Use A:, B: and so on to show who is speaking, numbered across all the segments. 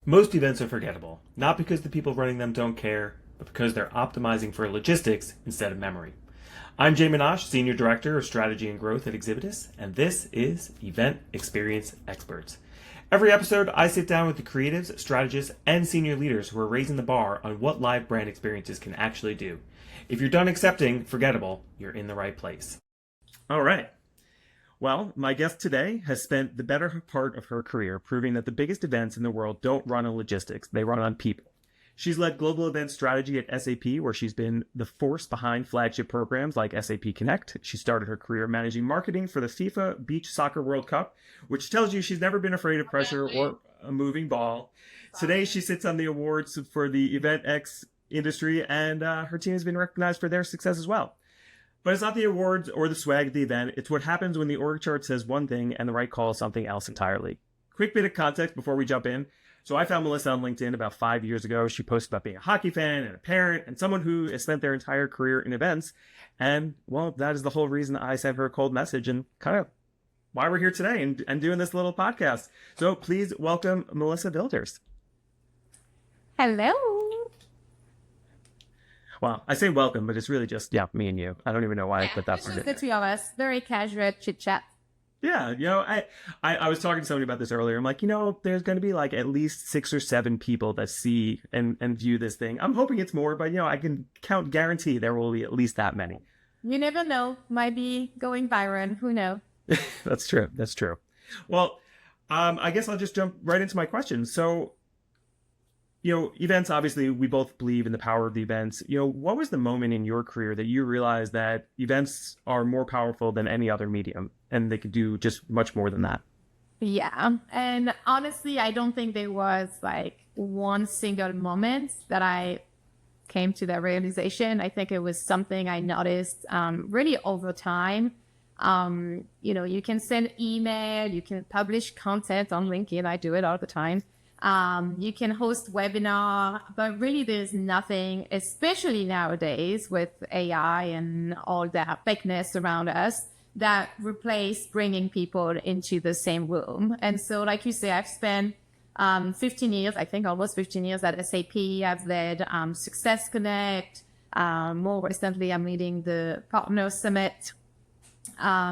A: Most events are forgettable, not because the people running them don't care, but because they're optimizing for logistics instead of memory. I'm Jay Minash, Senior Director of Strategy and Growth at Exhibitus, and this is Event Experience Experts. Every episode, I sit down with the creatives, strategists, and senior leaders who are raising the bar on what live brand experiences can actually do. If you're done accepting forgettable, you're in the right place. All right. Well, my guest today has spent the better part of her career proving that the biggest events in the world don't run on logistics, they run on people. She's led global event strategy at SAP, where she's been the force behind flagship programs like SAP Connect. She started her career managing marketing for the FIFA Beach Soccer World Cup, which tells you she's never been afraid of pressure or a moving ball. Today, she sits on the awards for the Event X industry, and her team has been recognized for their success as well. But it's not the awards or the swag of the event. It's what happens when the org chart says one thing and the right call is something else entirely. Quick bit of context before we jump in. So I found Melissa on LinkedIn about 5 years ago. She posted about being a hockey fan and a parent and someone who has spent their entire career in events. And, well, that is the whole reason I sent her a cold message and kind of why we're here today and doing this little podcast. So please welcome Melissa Wilders.
B: Hello.
A: Well, I say welcome, but it's really just, me and you. I don't even know why I put that
B: It's
A: part
B: just
A: in.
B: the two of us. Very casual chit chat.
A: Yeah, I was talking to somebody about this earlier. I'm like, there's going to be like at least 6 or 7 people that see and view this thing. I'm hoping it's more, but I can guarantee there will be at least that many.
B: You never know. Might be going viral. Who knows?
A: That's true. Well, I guess I'll just jump right into my questions. So, events, obviously, we both believe in the power of the events. What was the moment in your career that you realized that events are more powerful than any other medium and they could do just much more than that?
B: Yeah. And honestly, I don't think there was like one single moment that I came to that realization. I think it was something I noticed really over time. You can send email, you can publish content on LinkedIn. I do it all the time. You can host webinar, but really there's nothing, especially nowadays with AI and all that fakeness around us, that replace bringing people into the same room. And so, like you say, I've spent 15 years, I think almost 15 years at SAP. I've led Success Connect. More recently, I'm leading the Partner Summit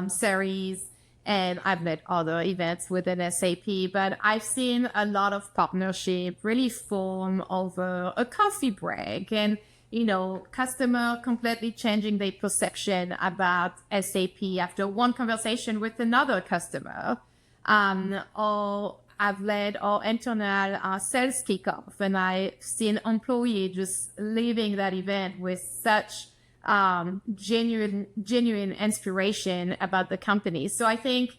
B: series. And I've led other events within SAP, but I've seen a lot of partnership really form over a coffee break and, customer completely changing their perception about SAP after one conversation with another customer. Or I've led our internal sales kickoff, and I've seen employees just leaving that event with such genuine inspiration about the company. So I think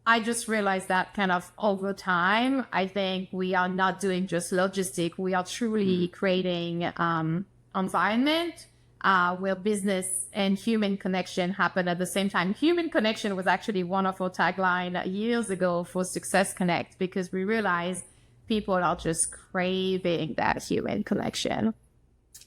B: I just realized that kind of over time, I think we are not doing just logistic. We are truly creating environment where business and human connection happen at the same time. Human connection was actually one of our tagline years ago for Success Connect, because we realized people are just craving that human connection.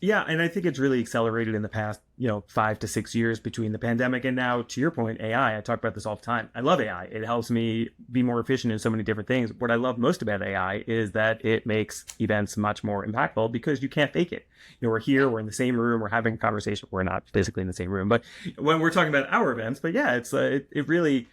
A: Yeah, and I think it's really accelerated in the past, 5 to 6 years between the pandemic and now, to your point, AI. I talk about this all the time. I love AI. It helps me be more efficient in so many different things. What I love most about AI is that it makes events much more impactful because you can't fake it. We're here, we're in the same room, we're having a conversation. We're not physically in the same room, but when we're talking about our events, but yeah, it really...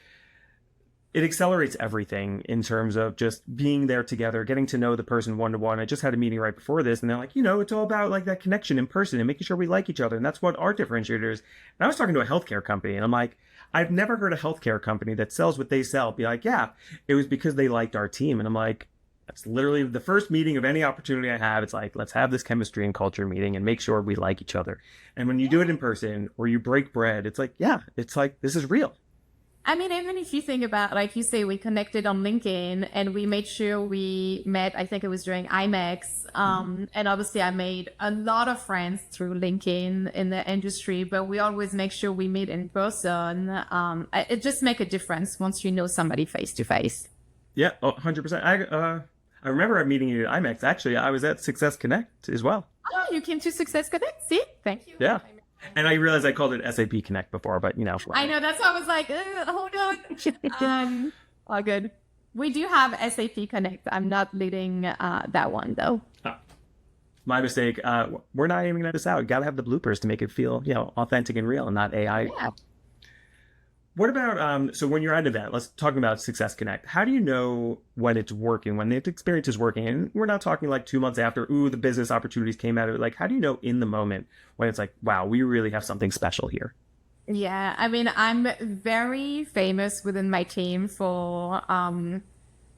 A: It accelerates everything in terms of just being there together, getting to know the person one-to-one. I just had a meeting right before this, and they're like, it's all about like that connection in person and making sure we like each other. And that's what our differentiator is. And I was talking to a healthcare company, and I'm like, I've never heard a healthcare company that sells what they sell be like, yeah, it was because they liked our team. And I'm like, that's literally the first meeting of any opportunity I have. It's like, let's have this chemistry and culture meeting and make sure we like each other. And when you do it in person or you break bread, it's like, this is real.
B: I mean, even if you think about, like you say, we connected on LinkedIn and we made sure we met, I think it was during IMEX. And obviously I made a lot of friends through LinkedIn in the industry, but we always make sure we meet in person. It just makes a difference once you know somebody face to face.
A: Yeah, 100%. I remember a meeting you at IMEX. Actually, I was at Success Connect as well.
B: Oh, you came to Success Connect? See? Thank you.
A: Yeah. And I realized I called it SAP Connect before, but
B: I know, that's why I was like, hold on. All good. We do have SAP Connect. I'm not leading that one though.
A: My mistake. We're not aiming this out. Got to have the bloopers to make it feel, authentic and real and not AI.
B: Yeah.
A: What about, so when you're at an event, let's talk about Success Connect. How do you know when it's working, when the experience is working? And we're not talking like 2 months after, the business opportunities came out of it. Like, how do you know in the moment when it's like, wow, we really have something special here?
B: Yeah, I mean, I'm very famous within my team for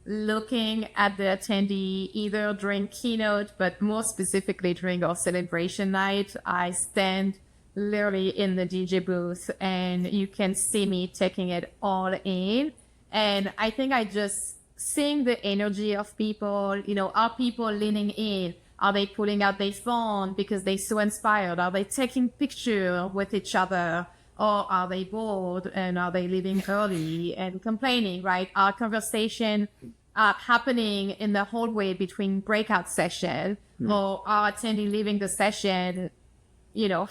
B: looking at the attendee either during keynote, but more specifically during our celebration night. I stand literally in the DJ booth and you can see me taking it all in. And I think I just seeing the energy of people, are people leaning in? Are they pulling out their phone because they're so inspired? Are they taking picture with each other? Or are they bored and are they leaving early and complaining, right? Our conversation happening in the hallway between breakout session, or our attendee leaving the session,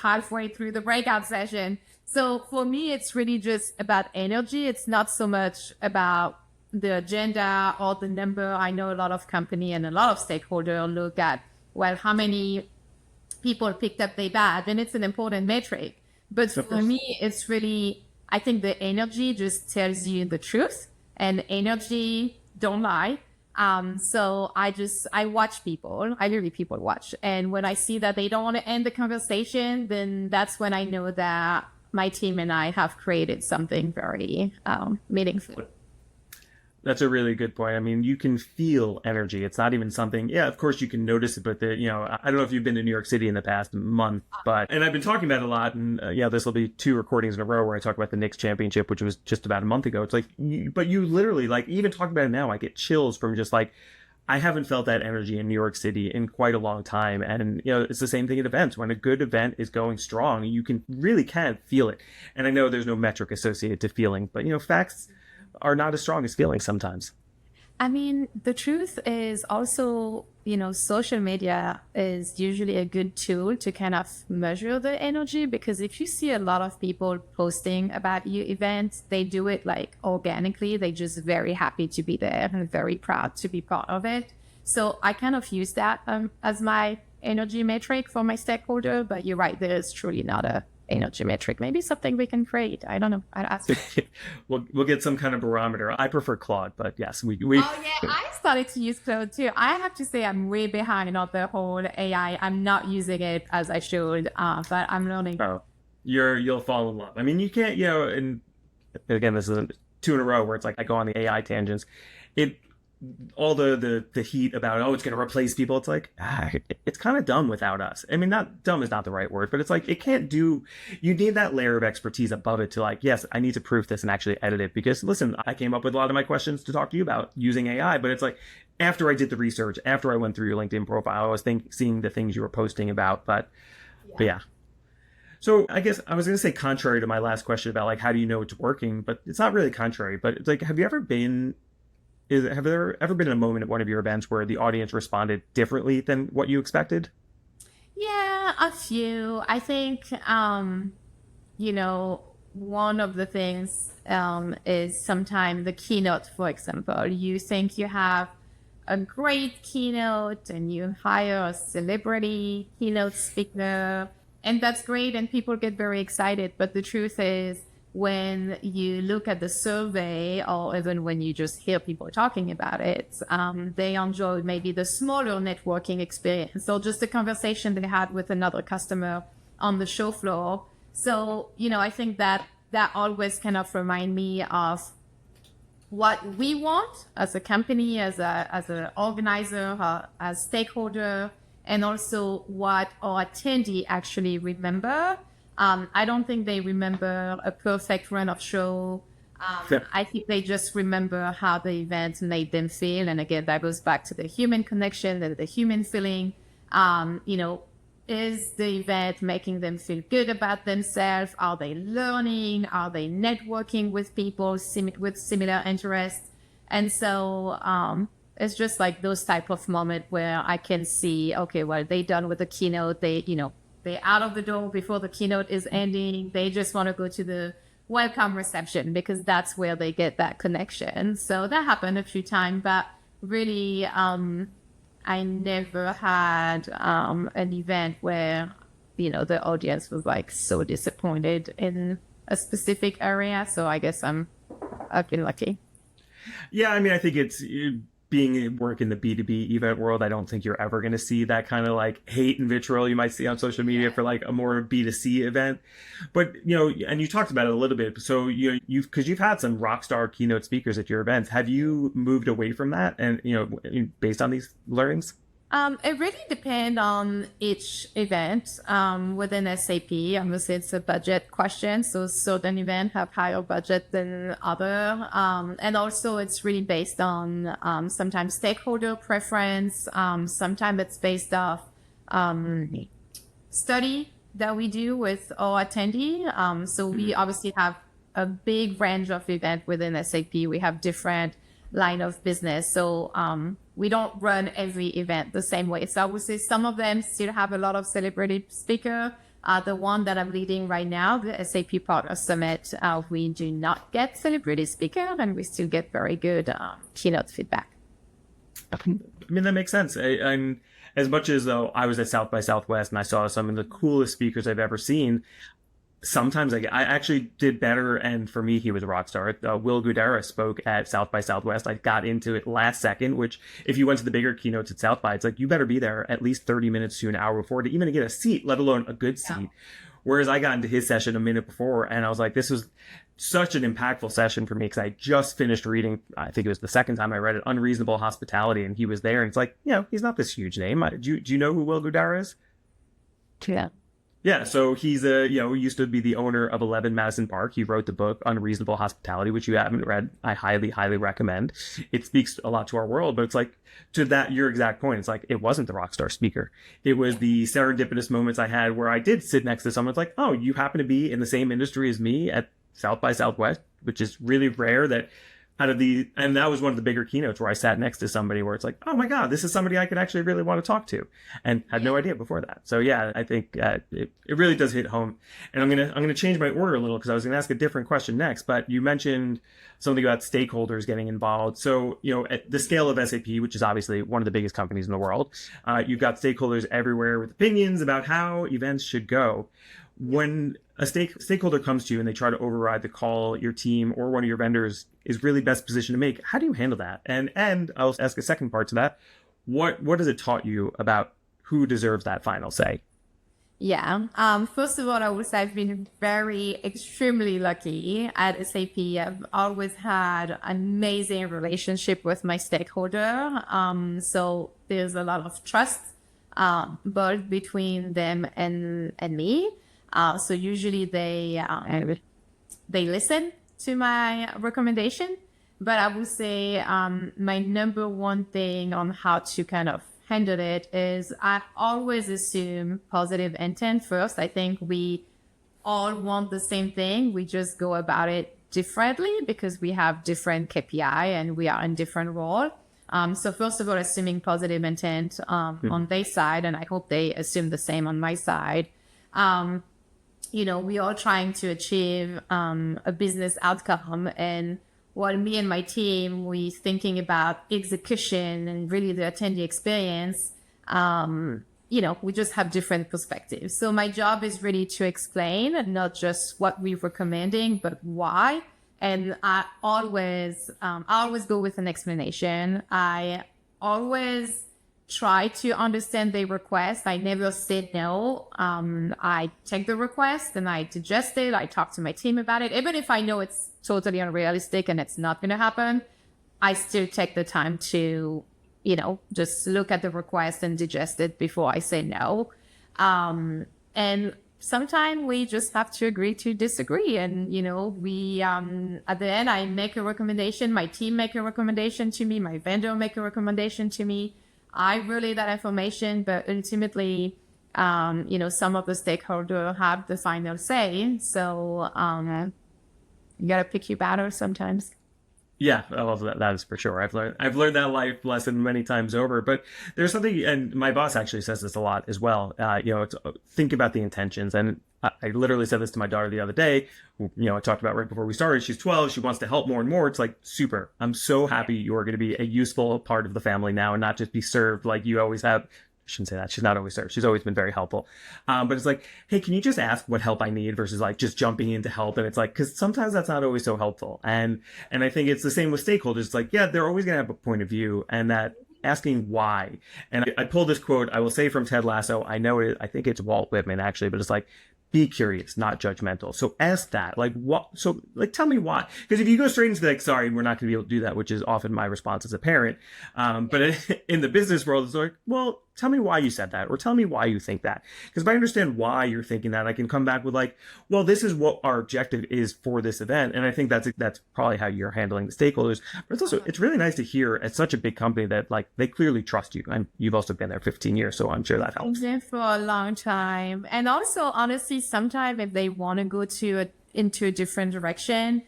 B: halfway through the breakout session. So for me, it's really just about energy. It's not so much about the agenda or the number. I know a lot of company and a lot of stakeholders look at, well, how many people picked up their badge, and it's an important metric. But for me, it's really, I think the energy just tells you the truth, and energy don't lie. So I watch people. I literally people watch. And when I see that they don't want to end the conversation, then that's when I know that my team and I have created something very meaningful.
A: That's a really good point. I mean, you can feel energy. It's not even something, of course you can notice it, but I don't know if you've been to New York City in the past month, and I've been talking about it a lot. And this will be 2 recordings in a row where I talk about the Knicks championship, which was just about a month ago. It's like, but you literally, like, even talking about it now, I get chills from just like, I haven't felt that energy in New York City in quite a long time. And, it's the same thing at events. When a good event is going strong, you really can feel it. And I know there's no metric associated to feeling, but, facts are not as strong as feelings sometimes.
B: I mean, the truth is also, social media is usually a good tool to kind of measure the energy, because if you see a lot of people posting about your events, they do it like organically. They're just very happy to be there and very proud to be part of it. So I kind of use that as my energy metric for my stakeholder. But you're right, there is truly not a energy metric. Maybe something we can create. I don't know. I'd ask.
A: We'll get some kind of barometer. I prefer Claude, but yes, we.
B: Oh yeah, I started to use Claude too. I have to say I'm way behind on the whole AI. I'm not using it as I should, but I'm learning.
A: Oh, you'll fall in love. I mean, you can't, and again, this is 2 in a row where it's like I go on the AI tangents. All the heat about, it's going to replace people. It's like, it's kind of dumb without us. I mean, not dumb is not the right word, but it's like, it can't do, you need that layer of expertise above it to like, yes, I need to proof this and actually edit it, because listen, I came up with a lot of my questions to talk to you about using AI, but it's like, after I did the research, after I went through your LinkedIn profile, I was seeing the things you were posting about, but yeah. So I guess I was going to say contrary to my last question about like, how do you know it's working, but it's not really contrary, but it's like, have there ever been a moment at one of your events where the audience responded differently than what you expected?
B: Yeah, a few. I think, one of the things is sometimes the keynote, for example. You think you have a great keynote and you hire a celebrity keynote speaker, and that's great and people get very excited. But the truth is, when you look at the survey, or even when you just hear people talking about it, they enjoy maybe the smaller networking experience, or just the conversation they had with another customer on the show floor. So, I think that always kind of remind me of what we want as a company, as an organizer, as stakeholder, and also what our attendee actually remember. I don't think they remember a perfect run of show. I think they just remember how the event made them feel. And again, that goes back to the human connection, the human feeling. Is the event making them feel good about themselves? Are they learning? Are they networking with people with similar interests? And so it's just like those type of moment where I can see, okay, well, they done with the keynote. They're out of the door before the keynote is ending. They just want to go to the welcome reception, because that's where they get that connection. So that happened a few times, but really, I never had an event where, the audience was like so disappointed in a specific area. So I guess I've been lucky.
A: Yeah, I mean, I think it's being work in the B2B event world. I don't think you're ever going to see that kind of like hate and vitriol you might see on social media for like a more B2C event. But, and you talked about it a little bit. So, because you've had some rock star keynote speakers at your events, have you moved away from that and, based on these learnings?
B: It really depends on each event within SAP. Obviously, it's a budget question. So certain events have higher budget than other. And also it's really based on sometimes stakeholder preference. Sometimes it's based off study that we do with our attendee. So we obviously have a big range of events within SAP. We have different line of business. So we don't run every event the same way. So I would say some of them still have a lot of celebrity speaker. The one that I'm leading right now, the SAP Partner Summit, we do not get celebrity speaker, and we still get very good keynote feedback.
A: I mean, that makes sense. I'm as much as though I was at South by Southwest and I saw some of the coolest speakers I've ever seen. Sometimes I actually did better, and for me, he was a rock star. Will Guidara spoke at South by Southwest. I got into it last second, which if you went to the bigger keynotes at South by, it's like you better be there at least 30 minutes to an hour before to even get a seat, let alone a good seat. Yeah. Whereas I got into his session a minute before, and I was like, this was such an impactful session for me because I just finished reading, I think it was the second time I read it, Unreasonable Hospitality, and he was there, and it's like, he's not this huge name. Do you know who Will Guidara is?
B: Yeah.
A: Yeah, so he's he used to be the owner of 11 Madison Park. He wrote the book Unreasonable Hospitality, which you haven't read. I highly, highly recommend. It speaks a lot to our world, but it's like, to that, your exact point, it's like, it wasn't the rock star speaker. It was the serendipitous moments I had where I did sit next to someone. It's like, oh, you happen to be in the same industry as me at South by Southwest, which is really rare that and that was one of the bigger keynotes where I sat next to somebody where it's like, oh my God, this is somebody I could actually really want to talk to, and had no idea before that. So yeah, I think it really does hit home. And I'm gonna change my order a little because I was gonna ask a different question next, but you mentioned something about stakeholders getting involved. So at the scale of SAP, which is obviously one of the biggest companies in the world, you've got stakeholders everywhere with opinions about how events should go. When a stakeholder comes to you and they try to override the call your team or one of your vendors is really best positioned to make, how do you handle that? And I'll ask a second part to that. What has it taught you about who deserves that final say?
B: Yeah. First of all, I would say I've been extremely lucky at SAP. I've always had an amazing relationship with my stakeholder. So there's a lot of trust both between them and me. So usually they listen to my recommendation, but I would say my number one thing on how to kind of handle it is I always assume positive intent first. I think we all want the same thing. We just go about it differently because we have different KPI and we are in different role. So first of all, assuming positive intent on their side, and I hope they assume the same on my side. We are trying to achieve a business outcome, and while me and my team, we thinking about execution and really the attendee experience, we just have different perspectives. So my job is really to explain not just what we're recommending, but why. And I always go with an explanation. I always try to understand the request. I never say no. I take the request and I digest it. I talk to my team about it. Even if I know it's totally unrealistic and it's not going to happen, I still take the time to, just look at the request and digest it before I say no. And sometimes we just have to agree to disagree. And, we, at the end, I make a recommendation. My team make a recommendation to me. My vendor make a recommendation to me. I relay that information, but ultimately, some of the stakeholders have the final say. So, you got to pick your battles sometimes.
A: Yeah, well, that is for sure. I've learned that life lesson many times over. But there's something, and my boss actually says this a lot as well. Think about the intentions. And I literally said this to my daughter the other day. I talked about right before we started. She's 12. She wants to help more and more. It's like, super. I'm so happy you're going to be a useful part of the family now and not just be served like you always have. I shouldn't say that. She's not always served. She's always been very helpful. But it's like, hey, can you just ask what help I need versus like just jumping in to help? And it's like, because sometimes that's not always so helpful. And I think it's the same with stakeholders. It's like, yeah, they're always going to have a point of view, and that asking why. And I pulled this quote, I will say, from Ted Lasso. I know it, I think it's Walt Whitman actually, but it's like, be curious, not judgmental. So ask that, like, what? So like, tell me why. Because if you go straight into like, sorry, we're not going to be able to do that, which is often my response as a parent. But in the business world, it's like, well, tell me why you said that, or tell me why you think that. Because if I understand why you're thinking that, I can come back with like, well, this is what our objective is for this event. And I think that's probably how you're handling the stakeholders. But it's really nice to hear at such a big company that like they clearly trust you. And you've also been there 15 years, so I'm sure that helps.
B: Been there for a long time. And also, honestly, sometimes if they want to go into a different direction,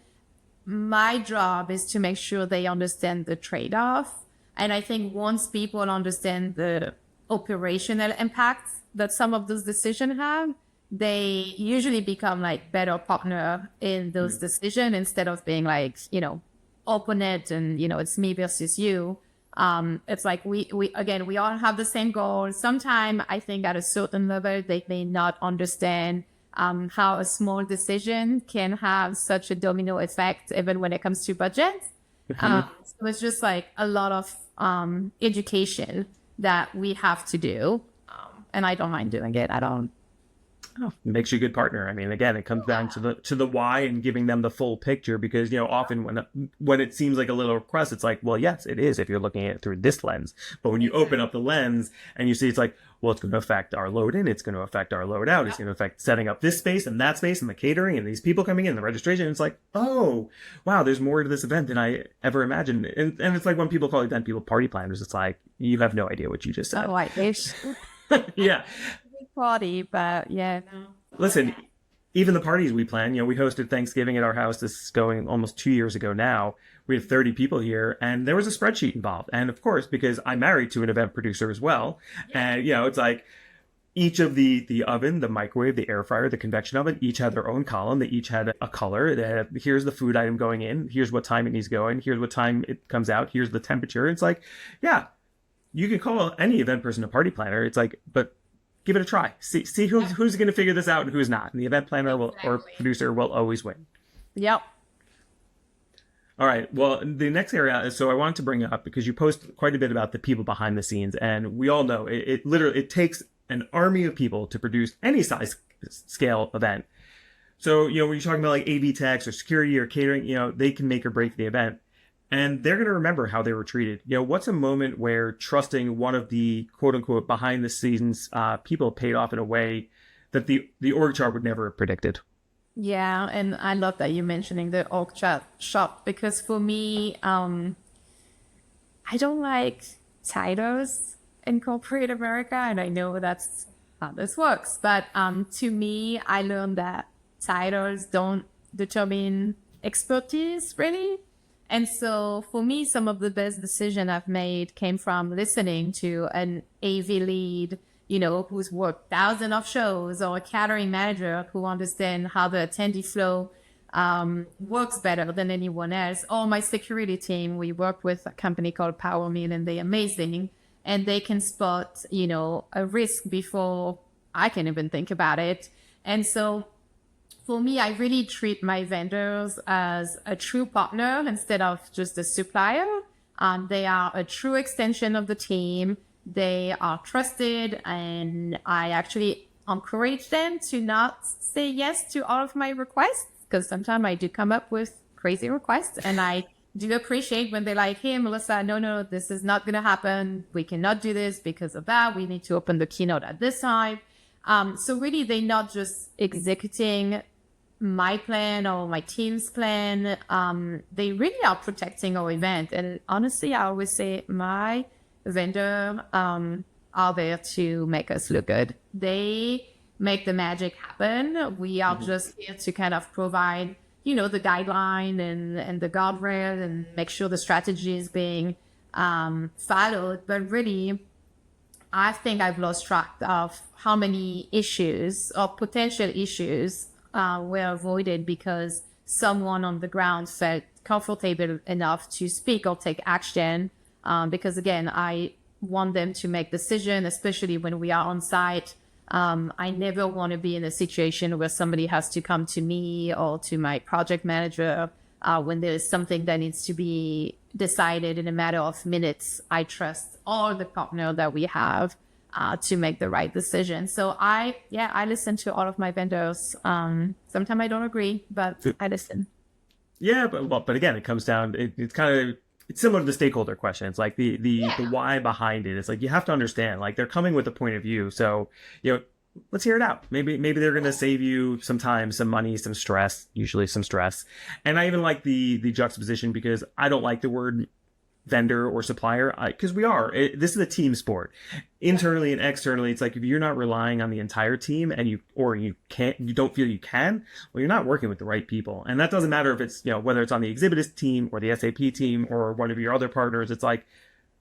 B: my job is to make sure they understand the trade-off. And I think once people understand the operational impact that some of those decisions have, they usually become like better partner in those decisions instead of being like, opponent and, it's me versus you. It's like we all have the same goal. Sometimes I think at a certain level, they may not understand how a small decision can have such a domino effect, even when it comes to budget. So it's just like a lot of education that we have to do. And I don't mind doing it. I don't.
A: Oh, it makes you a good partner. I mean, again, it comes down to the why and giving them the full picture, because, often when it seems like a little request, it's like, well, yes, it is if you're looking at it through this lens. But when you open up the lens and you see, it's like, well, it's going to affect our load in, it's going to affect our load out, it's going to affect setting up this space and that space and the catering and these people coming in, the registration. It's like, oh, wow, there's more to this event than I ever imagined. And it's like when people call event people party planners, it's like, you have no idea what you just said.
B: Oh, I wish.
A: Yeah.
B: Party, but yeah, no.
A: Listen, even the parties we plan, we hosted Thanksgiving at our house. This is going almost 2 years ago now. We had 30 people here, and there was a spreadsheet involved. And of course, because I'm married to an event producer as well, and it's like each of the oven, the microwave, the air fryer, the convection oven, each had their own column. They each had a color. They had, here's the food item going in. Here's what time it needs going. Here's what time it comes out. Here's the temperature. It's like, yeah, you can call any event person a party planner. It's like, but give it a try. See who's going to figure this out and who's not. And the event planner or producer will always win.
B: Yep.
A: All right. Well, the next area is, so I wanted to bring it up because you post quite a bit about the people behind the scenes, and we all know it literally takes an army of people to produce any size scale event. So, when you're talking about like AV techs or security or catering, they can make or break the event. And they're going to remember how they were treated. What's a moment where trusting one of the quote unquote behind the scenes people paid off in a way that the org chart would never have predicted?
B: Yeah, and I love that you're mentioning the org chart shop, because for me, I don't like titles in corporate America, and I know that's how this works. But to me, I learned that titles don't determine expertise, really. And so for me, some of the best decisions I've made came from listening to an AV lead, who's worked thousands of shows, or a catering manager who understands how the attendee flow works better than anyone else. Or my security team, we work with a company called PowerMeal, and they're amazing. And they can spot, a risk before I can even think about it. And so for me, I really treat my vendors as a true partner instead of just a supplier. They are a true extension of the team. They are trusted, and I actually encourage them to not say yes to all of my requests, because sometimes I do come up with crazy requests, and I do appreciate when they're like, hey, Melissa, no, this is not going to happen. We cannot do this because of that. We need to open the keynote at this time. So really, they're not just executing my plan or my team's plan. They really are protecting our event. And honestly, I always say my vendor are there to make us look good. They make the magic happen. We are just here to kind of provide the guideline and the guardrail and make sure the strategy is being followed. But really, I think I've lost track of how many issues or potential issues were avoided because someone on the ground felt comfortable enough to speak or take action. Because again, I want them to make decisions, especially when we are on site. I never want to be in a situation where somebody has to come to me or to my project manager when there is something that needs to be decided in a matter of minutes. I trust all the partners that we have to make the right decision. So I listen to all of my vendors. Sometimes I don't agree, but I listen.
A: Yeah, but again, it comes down. It's similar to the stakeholder question. It's like the why behind it. It's like you have to understand. Like they're coming with a point of view. So let's hear it out. Maybe they're going to save you some time, some money, some stress. Usually some stress. And I even like the juxtaposition because I don't like the word vendor or supplier because this is a team sport internally and externally. It's like if you're not relying on the entire team and you don't feel you can, well, you're not working with the right people. And that doesn't matter if it's whether it's on the Exhibitus team or the SAP team or one of your other partners. It's like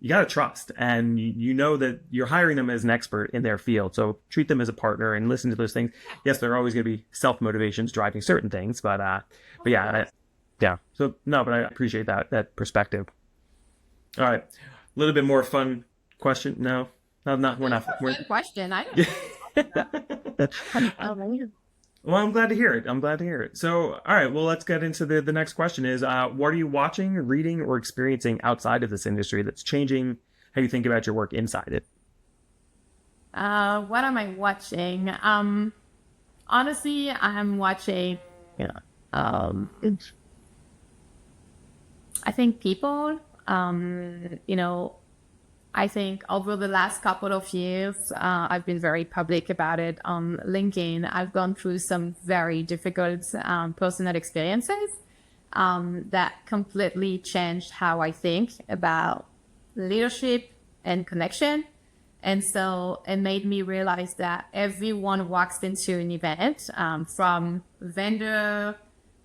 A: you got to trust, and you know that you're hiring them as an expert in their field, so treat them as a partner and listen to those things. Yes, there are always going to be self motivations driving certain things, but so no, but I appreciate that perspective. All right, a little bit more fun question. No, we're not.
B: Fun question. I don't.
A: Well, I'm glad to hear it. So, all right, well, let's get into the next question is, what are you watching, reading, or experiencing outside of this industry that's changing how you think about your work inside it?
B: What am I watching? Honestly, I'm watching, I think people, I think over the last couple of years, I've been very public about it on LinkedIn. I've gone through some very difficult personal experiences that completely changed how I think about leadership and connection. And so it made me realize that everyone walks into an event, from vendor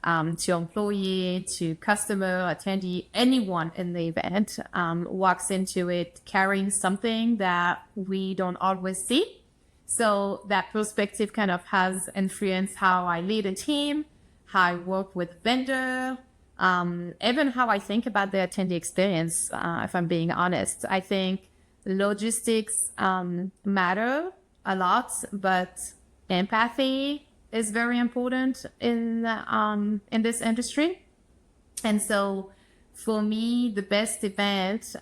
B: to employee, to customer, attendee, anyone in the event walks into it carrying something that we don't always see. So that perspective kind of has influenced how I lead a team, how I work with vendor, even how I think about the attendee experience, if I'm being honest. I think logistics matter a lot, but empathy is very important in this industry. And so for me, the best event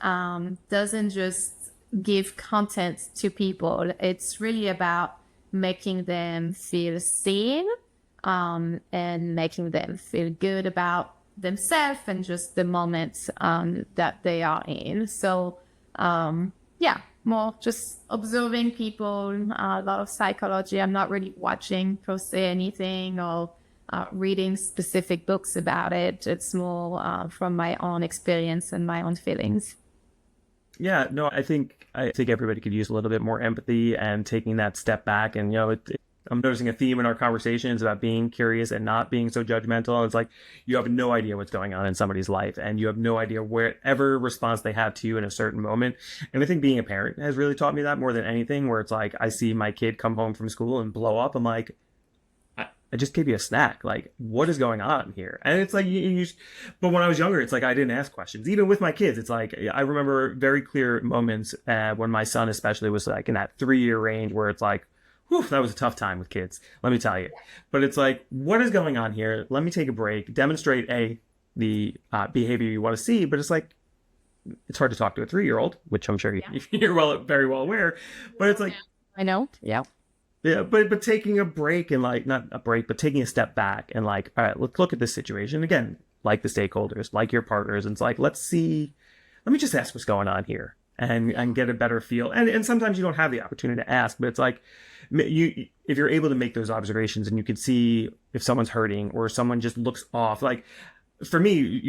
B: doesn't just give content to people. It's really about making them feel seen and making them feel good about themselves and just the moments that they are in. So more just observing people, a lot of psychology. I'm not really watching per se anything or reading specific books about it. It's more from my own experience and my own feelings.
A: Yeah, no, I think everybody could use a little bit more empathy and taking that step back. And I'm noticing a theme in our conversations about being curious and not being so judgmental. It's like you have no idea what's going on in somebody's life, and you have no idea whatever response they have to you in a certain moment. And I think being a parent has really taught me that more than anything, where it's like I see my kid come home from school and blow up. I'm like, I just gave you a snack. Like, what is going on here? And it's like, but when I was younger, it's like I didn't ask questions. Even with my kids, it's like I remember very clear moments when my son especially was like in that 3-year range where it's like, whew, that was a tough time with kids, let me tell you. But it's like, what is going on here? Let me take a break, demonstrate the behavior you want to see. But it's like, it's hard to talk to a 3-year-old, which I'm sure you're very well aware. But it's like,
B: I know. Yeah.
A: Yeah, but taking a break and like, not a break, but taking a step back and like, all right, let's look at this situation again, like the stakeholders, like your partners. And it's like, let me just ask what's going on here and get a better feel. And sometimes you don't have the opportunity to ask, but it's like, if you're able to make those observations and you can see if someone's hurting or someone just looks off, like for me,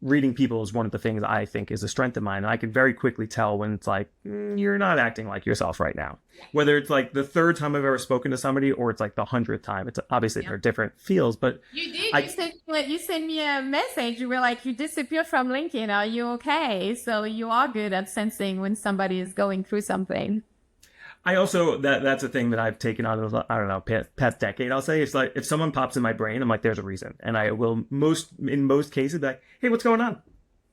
A: reading people is one of the things I think is a strength of mine. And I can very quickly tell when it's like, you're not acting like yourself right now. Whether it's like the third time I've ever spoken to somebody or it's like the 100th time. It's obviously there are different feels, but
B: you did. You sent me a message. You were like, you disappeared from LinkedIn. Are you okay? So you are good at sensing when somebody is going through something.
A: I also that's a thing that I've taken out of, I don't know, past decade. I'll say it's like if someone pops in my brain, I'm like, there's a reason, and I will in most cases be like, hey, what's going on?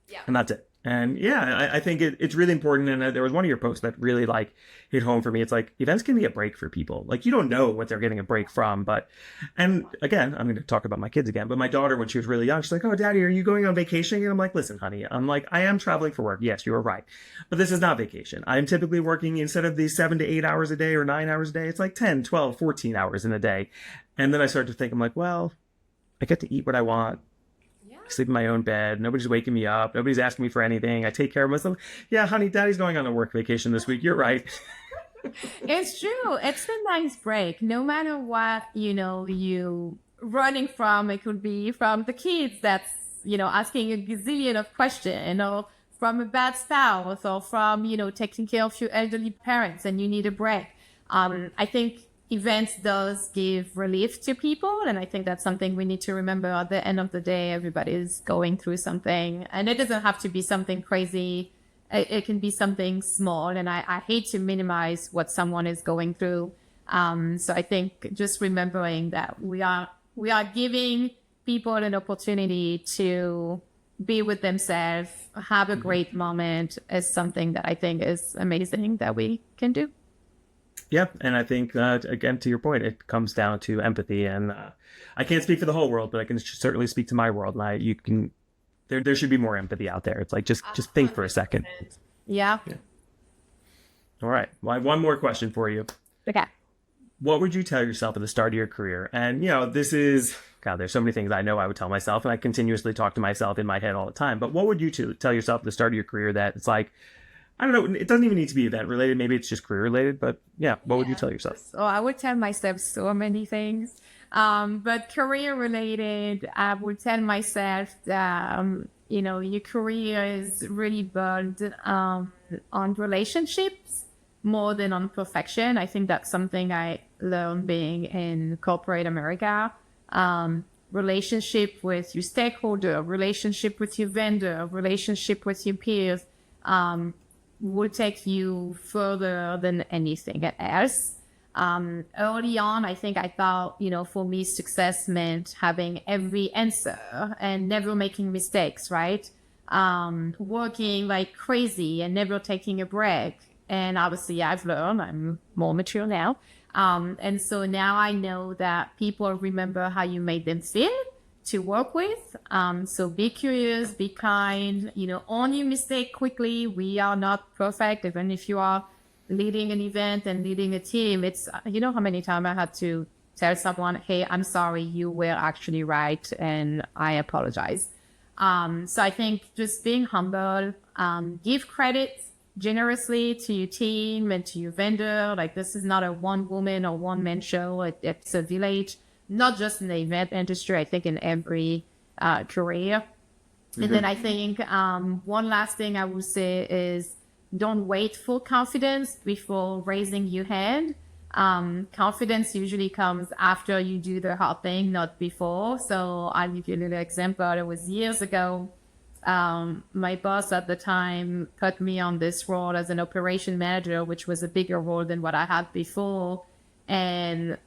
B: Yeah,
A: and that's it. And yeah, I think it's really important. And there was one of your posts that really like hit home for me. It's like events can be a break for people. Like you don't know what they're getting a break from, and again, I'm going to talk about my kids again, but my daughter, when she was really young, she's like, oh, Daddy, are you going on vacation? And I'm like, listen, honey, I am traveling for work. Yes, you are right. But this is not vacation. I'm typically working instead of these 7 to 8 hours a day or 9 hours a day. It's like 10, 12, 14 hours in a day. And then I started to think, I'm like, well, I get to eat what I want. Sleep in my own bed. Nobody's waking me up. Nobody's asking me for anything. I take care of myself. Yeah, honey, Daddy's going on a work vacation this week. You're right.
B: It's true. It's a nice break. No matter what, you running from, it could be from the kids that's, asking a gazillion of questions, or from a bad spouse, or from, taking care of your elderly parents and you need a break. I think events does give relief to people. And I think that's something we need to remember. At the end of the day, everybody's going through something, and it doesn't have to be something crazy. It can be something small. And I hate to minimize what someone is going through. So I think just remembering that we are giving people an opportunity to be with themselves, have a great moment, is something that I think is amazing that we can do.
A: Yeah, and I think again, to your point, it comes down to empathy, and I can't speak for the whole world, but I can certainly speak to my world. And there should be more empathy out there. It's like just think for a second.
B: Yeah.
A: All right. Well, I have one more question for you.
B: Okay.
A: What would you tell yourself at the start of your career? And this is there's so many things I know I would tell myself, and I continuously talk to myself in my head all the time. But what would you tell yourself at the start of your career that it's like, I don't know, it doesn't even need to be event related. Maybe it's just career related, but what would you tell yourself?
B: So I would tell myself so many things. But career related, I would tell myself that, your career is really built on relationships more than on perfection. I think that's something I learned being in corporate America. Relationship with your stakeholder, relationship with your vendor, relationship with your peers, will take you further than anything else. Early on, I think I thought, for me, success meant having every answer and never making mistakes, right? Working like crazy and never taking a break. And obviously I've learned, I'm more mature now. And so now I know that people remember how you made them feel to work with. So be curious, be kind, own your mistake quickly. We are not perfect. Even if you are leading an event and leading a team, it's, how many times I had to tell someone, hey, I'm sorry, you were actually right, and I apologize. So I think just being humble, give credit generously to your team and to your vendor. Like, this is not a one woman or one man show. It's a village, not just in the event industry, I think in every career. Mm-hmm. And then I think one last thing I would say is don't wait for confidence before raising your hand. Confidence usually comes after you do the hard thing, not before. So I'll give you a little example. It was years ago. My boss at the time put me on this role as an operation manager, which was a bigger role than what I had before. And,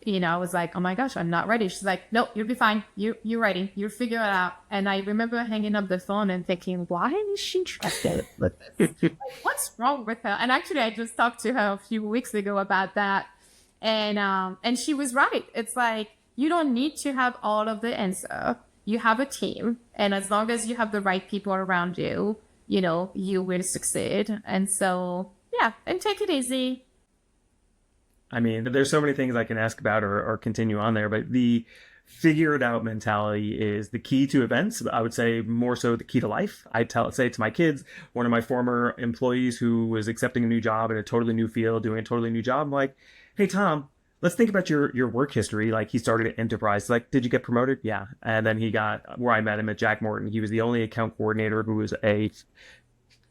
B: I was like, oh my gosh, I'm not ready. She's like, no, you'll be fine. You're ready. You'll figure it out. And I remember hanging up the phone and thinking, why is she trusted with this? Like, what's wrong with her? And actually, I just talked to her a few weeks ago about that. And she was right. It's like, you don't need to have all of the answer. You have a team, and as long as you have the right people around you, you will succeed. And so, and take it easy.
A: I mean, there's so many things I can ask about or continue on there, but the figure it out mentality is the key to events. I would say more so the key to life. Say to my kids, one of my former employees who was accepting a new job in a totally new field, doing a totally new job, I'm like, hey, Tom, let's think about your work history. Like, he started at Enterprise. Like, did you get promoted? Yeah. And then he got where I met him at Jack Morton. He was the only account coordinator who was a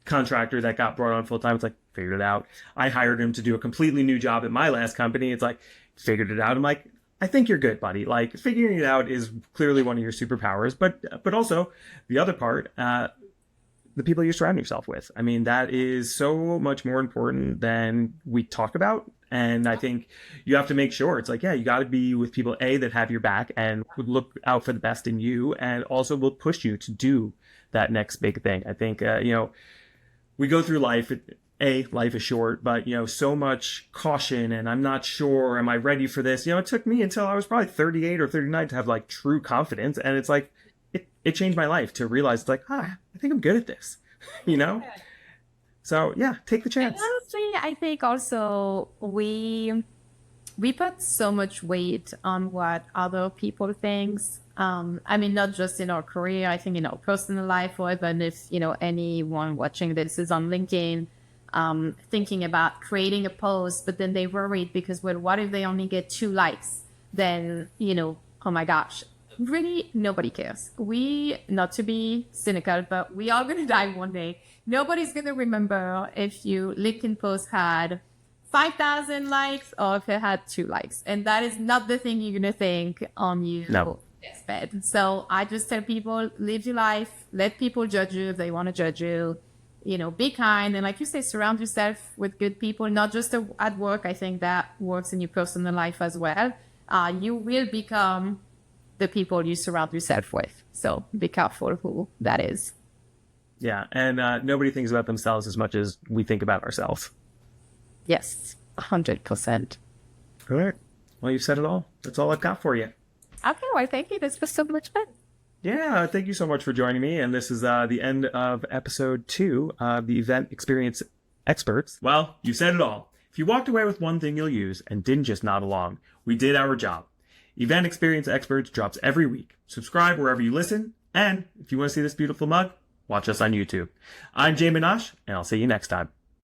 A: contractor that got brought on full time. It's like, figured it out. I hired him to do a completely new job at my last company. It's like, figured it out. I'm like, I think you're good, buddy. Like, figuring it out is clearly one of your superpowers, but also the other part, the people you surround yourself with. I mean, that is so much more important than we talk about. And I think you have to make sure it's like, yeah, you got to be with people, A, that have your back and would look out for the best in you, and also will push you to do that next big thing. I think, we go through life. Life is short, but, so much caution, and I'm not sure, am I ready for this? It took me until I was probably 38 or 39 to have like true confidence. And it's like, it changed my life to realize it's like, I think I'm good at this, So yeah, take the chance.
B: Honestly, I think also we put so much weight on what other people think. I mean, not just in our career, I think in our personal life, or even if, anyone watching this is on LinkedIn, thinking about creating a post, but then they worried because, well, what if they only get 2 likes? Then, oh my gosh, really, nobody cares. Not to be cynical, but we are going to die one day. Nobody's going to remember if your LinkedIn post had 5,000 likes or if it had 2 likes. And that is not the thing you're going to think on your deathbed. So I just tell people, live your life, let people judge you if they want to judge you. Be kind. And like you say, surround yourself with good people, not just at work. I think that works in your personal life as well. You will become the people you surround yourself with. So be careful who that is.
A: Yeah. And nobody thinks about themselves as much as we think about ourselves.
B: Yes, 100%.
A: All right. Well, you've said it all. That's all I've got for you.
B: Okay, well, thank you. This was so much fun.
A: Yeah, thank you so much for joining me. And this is the end of episode 2 of the Event Experience Experts. Well, you said it all. If you walked away with one thing you'll use and didn't just nod along, we did our job. Event Experience Experts drops every week. Subscribe wherever you listen. And if you want to see this beautiful mug, watch us on YouTube. I'm Jay Minash, and I'll see you next time.